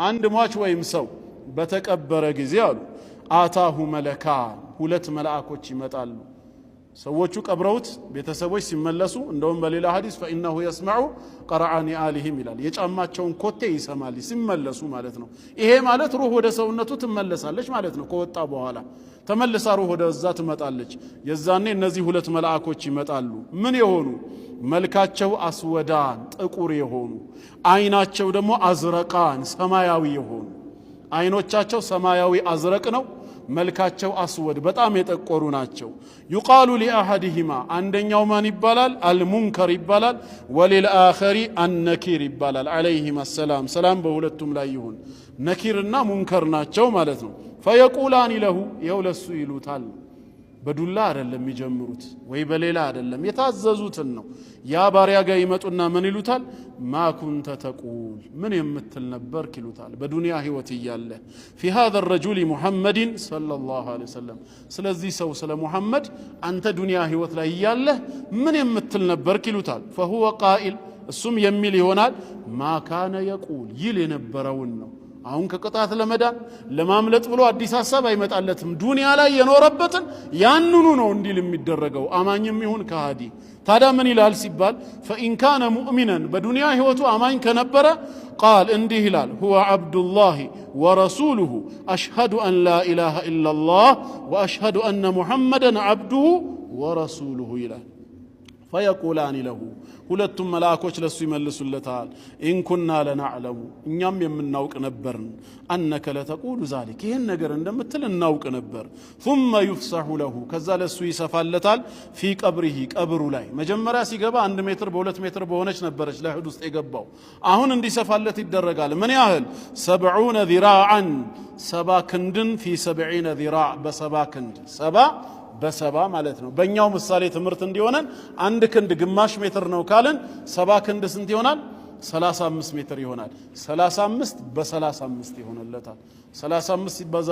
አንድ ሟች ወይም ሰው በተቀበረ ጊዜ አሉ አታሁ መለካን ሁለት መላእክቶች ይመጣሉ። ሰዎቹ ቀብረውት ቤተሰቦች ሲመለሱ እንደውም በሌላ ሐዲስ فإنه يسمع قرعان آلهم ይላል የጫማቸውን ኮቴ ይሰማል ሲመለሱ ማለት ነው። ይሄ ማለት ሩህ ወደ ሰውነቱ ትመለሳለች ማለት ነው። ከወጣ በኋላ ተመልሳ ሩህ ወደ እዛ ትመጣለች። የዛኔ እነዚህ ሁለት መላእክቶች ይመጣሉ። ምን የሆኑ መልካቸው አስወዳን ጥቁር የሆኑ አይናቸው ደግሞ አዝረቃን ሰማያዊ የሆኑ አይኖቻቸው ሰማያዊ አዝረቅ ነው። መልካቸው አስወድ በጣም የጠቆሩ ናቸው። يقال لأحدهما አንደኛው ማን ይባላል? አልሙንከር ይባላል። ወለልአኺሪ አልነኪር ይባላል። عليهما السلام ሰላም በሁለቱም ላይ ይሁን። ነኪርና ሙንከር ናቸው ማለት ነው። فيقولان له የውለሱ ይሉታል። በዱላ አይደለም የሚጀምሩት ወይ በሌላ አይደለም የታዘዙትን ነው። ያ ባሪያ ጋር ይመጡና ምን ይሉታል? ማ ኩንተ ተቁል ምን የምትል ነበርክ ይሉታል በዱንያ ህይወት እያለ في هذا الرجل محمد صلى الله عليه وسلم ስለዚህ ሰው ስለ ሙሐመድ አንተ ዱንያ ህይወት ላይ እያለ ምን የምትል ነበርክ ይሉታል። فهو قائل እሱም የሚል ይሆናል ما كان يقول ይል የነበረውን ነው። አሁን ከቅጣት ለመዳን ለማምለጥ ብሎ አዲስ ሐሳብ አይመጣለትም። ዱንያ ላይ የኖረበትን ያንኑ ነው እንዲል የሚደረገው አማኝም ይሁን ከሃዲ። ታዲያ ምን ይላል ሲባል فإن كان مؤمنا በዱንያ ህይወቱ አማኝ ከነበረ قال እንዲህ ይላል هو عبد الله ورسوله أشهد أن لا إله إلا الله وأشهد أن محمدا عبده ورسوله ይላል። فيقولان له ሁለቱም መላእክቶች ለሱ ይመልሱለታል إن كنا لنعلم እኛም የምናውቅ ነበርን أنك لتقول ذلك ይሄን ነገር እንደምትል እናውቅ ነበር። ثم يفسح له ከዛ ለሱ ይሰፋለታል في قبره ቀብሩ ላይ መጀመሪያ ሲገባ 1 ሜትር በ2 ሜትር በሆነች ነበረች ለህድ ውስጥ የገባው አሁን እንዲሰፋለት ይደረጋል። ምን ያህል 70 ذراعا 70 ክንድን في 70 ذراع በ70 ክንድ 70 በሰባ ማለት ነው። በእኛው ምሳሌ ትምህርት እንዲሆነን 1 ክንድ ግማሽ ሜትር ነው ካለን 70 ክንድ ስንት ይሆናል? 35 ሜትር ይሆናል። 35 በ35 ይሆነለታል። 35 ሲባዛ